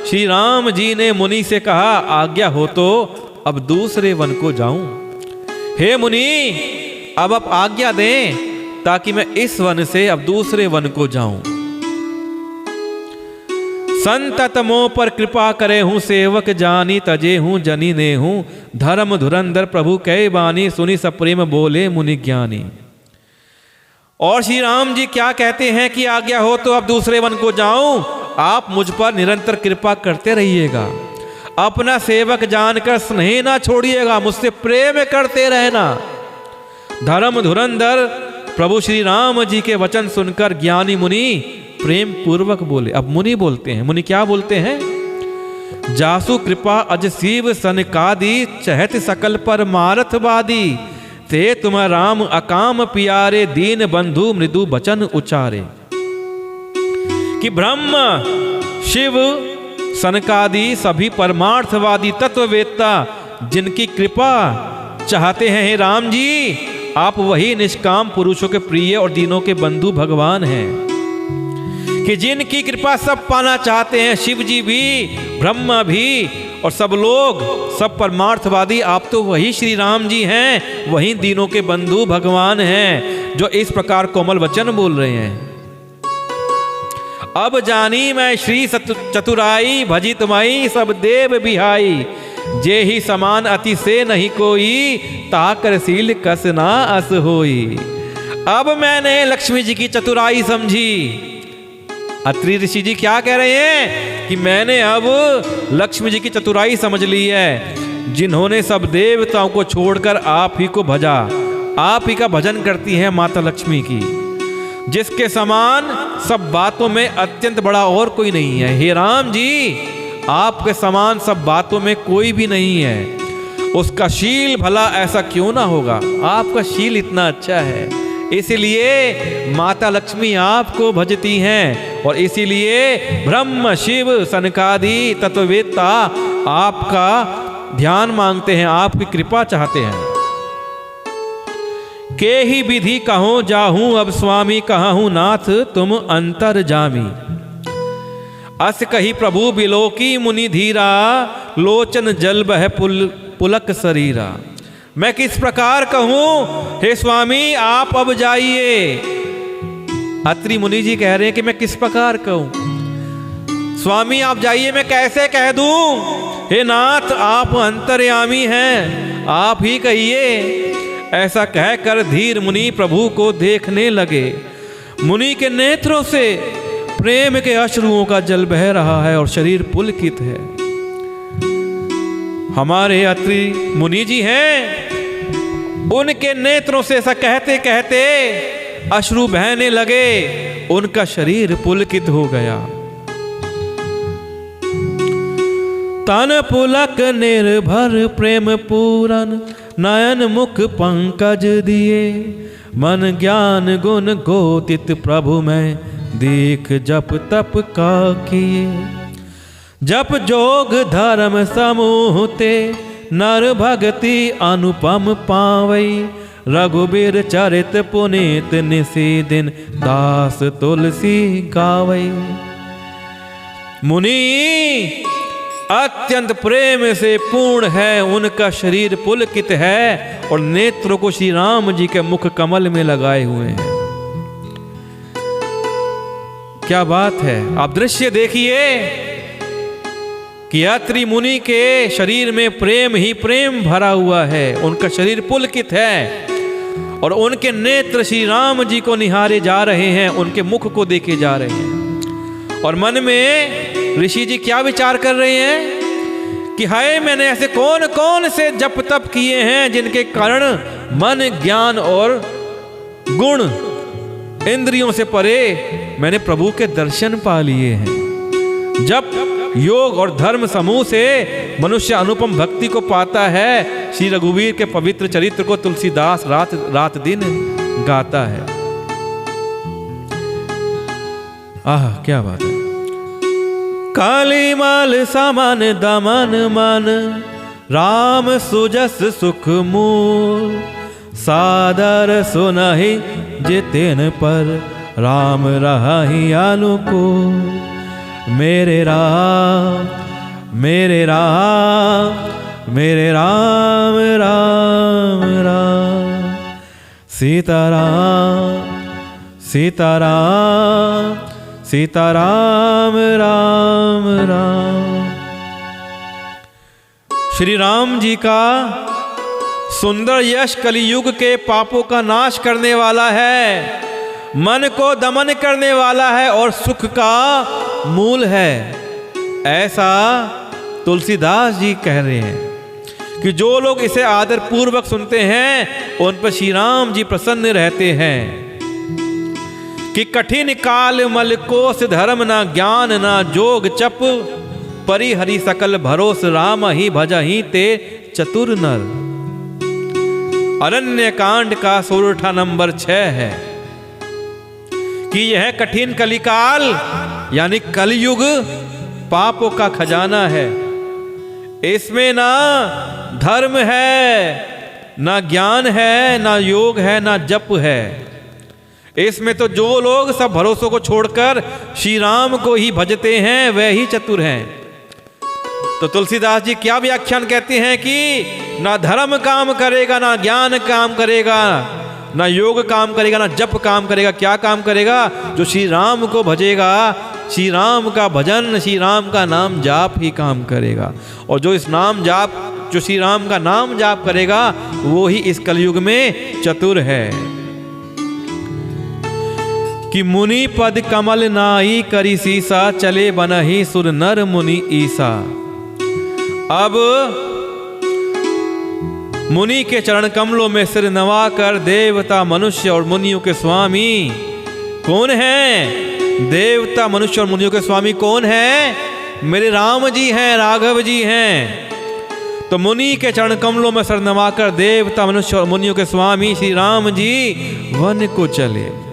श्री राम जी ने मुनि से कहा, आज्ञा हो तो अब दूसरे वन को जाऊं। हे मुनि, अब आप आज्ञा दें ताकि मैं इस वन से अब दूसरे वन को जाऊं। संतत मोह पर कृपा करे हूं, सेवक जानी तजे हूं, जनी ने हूं, धर्म धुरंधर प्रभु कै बानी, सुनी सप्रेम बोले मुनि ज्ञानी। और श्री राम जी क्या कहते हैं कि आज्ञा हो तो अब दूसरे वन को जाऊं, आप मुझ पर निरंतर कृपा करते रहिएगा, अपना सेवक जानकर स्नेह ना छोड़िएगा, मुझसे प्रेम करते रहना। धर्म धुरंधर प्रभु श्री राम जी के वचन सुनकर ज्ञानी मुनि प्रेम पूर्वक बोले। अब मुनि बोलते हैं, मुनि क्या बोलते हैं? जासु कृपा अज शिव सनकादि, चहत सकल पर मारथवादी, ते तुम राम अकाम पियारे, दीन बंधु मृदु बचन उचारे। कि ब्रह्म शिव सनकादि सभी परमार्थवादी तत्ववेत्ता जिनकी कृपा चाहते हैं, हे राम जी आप वही निष्काम पुरुषों के प्रिय और दीनों के बंधु भगवान हैं, कि जिनकी कृपा सब पाना चाहते हैं, शिव जी भी, ब्रह्मा भी और सब लोग, सब परमार्थवादी, आप तो वही श्री राम जी हैं, वही दीनों के बंधु भगवान हैं, जो इस प्रकार कोमल वचन बोल रहे हैं। अब जानी मैं श्री चतुराई, भजी तुम्हारी सब देव बिहाई, जे ही समान अति से नहीं कोई, ताकरशील कस ना अस होई। अब मैंने लक्ष्मी जी की चतुराई समझी। अत्रि ऋषि जी क्या कह रहे हैं कि मैंने अब लक्ष्मी जी की चतुराई समझ ली है, जिन्होंने सब देवताओं को छोड़कर आप ही को भजा, आप ही का भजन करती हैं माता लक्ष्मी की, जिसके समान सब बातों में अत्यंत बड़ा और कोई नहीं है। हे राम जी आपके समान सब बातों में कोई भी नहीं है। उसका शील भला ऐसा क्यों ना होगा, आपका शील इतना अच्छा है, इसीलिए माता लक्ष्मी आपको भजती हैं, और इसीलिए ब्रह्म शिव सनकादि तत्ववेत्ता आपका ध्यान मांगते हैं, आपकी कृपा चाहते हैं। के ही विधि कहो जाहूं, अब स्वामी कहूं नाथ तुम अंतर जामी। अस कही प्रभु बिलोकी मुनि धीरा, लोचन जल बह पुलक शरीरा। मैं किस प्रकार कहूं, हे स्वामी आप अब जाइए। अत्रि मुनि जी कह रहे हैं कि मैं किस प्रकार कहूं, स्वामी आप जाइए, मैं कैसे कह दूं। हे नाथ आप अंतर्यामी हैं, आप ही कहिए। ऐसा कहकर धीर मुनि प्रभु को देखने लगे। मुनि के नेत्रों से प्रेम के अश्रुओं का जल बह रहा है और शरीर पुलकित है। हमारे अत्रि मुनि जी हैं, उनके नेत्रों से ऐसा कहते कहते अश्रु बहने लगे, उनका शरीर पुलकित हो गया। तन पुलक निर्भर प्रेम पूरन, नयन मुख पंकज दिए, मन ज्ञान गुण गोतित प्रभु में, देख जप तप का किए। जप जोग धर्म समूह ते, नर भगति अनुपम पावई, रघुबीर चरित पुनीत निसी दिन, दास तुलसी गावई। मुनि अत्यंत प्रेम से पूर्ण है, उनका शरीर पुलकित है और नेत्रों को श्री राम जी के मुख कमल में लगाए हुए हैं। क्या बात है, आप दृश्य देखिए कि अत्रि मुनि के शरीर में प्रेम ही प्रेम भरा हुआ है, उनका शरीर पुलकित है और उनके नेत्र श्री राम जी को निहारे जा रहे हैं, उनके मुख को देखे जा रहे हैं। और मन में ऋषि जी क्या विचार कर रहे हैं कि हाय मैंने ऐसे कौन कौन से जप तप किए हैं जिनके कारण मन ज्ञान और गुण इंद्रियों से परे मैंने प्रभु के दर्शन पा लिए हैं। जब योग और धर्म समूह से मनुष्य अनुपम भक्ति को पाता है, श्री रघुवीर के पवित्र चरित्र को तुलसीदास रात रात दिन गाता है। आह क्या बात है। काली माल समान दमन मन, राम सुजस सुख मूल, सादर सुनहि जितेन पर, राम रहि अनुकूल। मेरे राम मेरे राम मेरे राम राम राम। सीताराम सीताराम सीताराम राम राम। श्री राम जी का सुंदर यश कलियुग के पापों का नाश करने वाला है, मन को दमन करने वाला है और सुख का मूल है, ऐसा तुलसीदास जी कह रहे हैं कि जो लोग इसे आदर पूर्वक सुनते हैं उन पर श्री राम जी प्रसन्न रहते हैं। कि कठिन काल मल कोस धर्म ना ज्ञान ना जोग चप, परिहरि सकल भरोस राम ही भजहि ते चतुर नर। अरण्य कांड का सोरठा नंबर 6 है कि यह कठिन कलिकाल यानी कलयुग पापों का खजाना है। इसमें ना धर्म है, ना ज्ञान है, ना योग है, ना जप है। इसमें तो जो लोग सब भरोसों को छोड़कर श्री राम को ही भजते हैं वह ही चतुर हैं। तो तुलसीदास जी क्या व्याख्यान कहते हैं कि ना धर्म काम करेगा, ना ज्ञान काम करेगा, ना योग काम करेगा, ना जप काम करेगा। क्या काम करेगा? जो श्री राम को भजेगा, श्री राम का भजन, श्री राम का नाम जाप ही काम करेगा। और जो इस नाम जाप, जो श्री राम का नाम जाप करेगा वो ही इस कलयुग में चतुर है। कि मुनि पद कमल नाई करी सीसा, चले बनहि सुर नर मुनि ईसा। अब मुनि के चरण कमलों में सिर नवा कर देवता मनुष्य और मुनियों के स्वामी कौन हैं? देवता मनुष्य और मुनियों के स्वामी कौन हैं? मेरे राम जी हैं, राघव जी हैं। तो मुनि के चरण कमलों में सिर नवा कर देवता मनुष्य और मुनियों के स्वामी श्री राम जी वन को चले।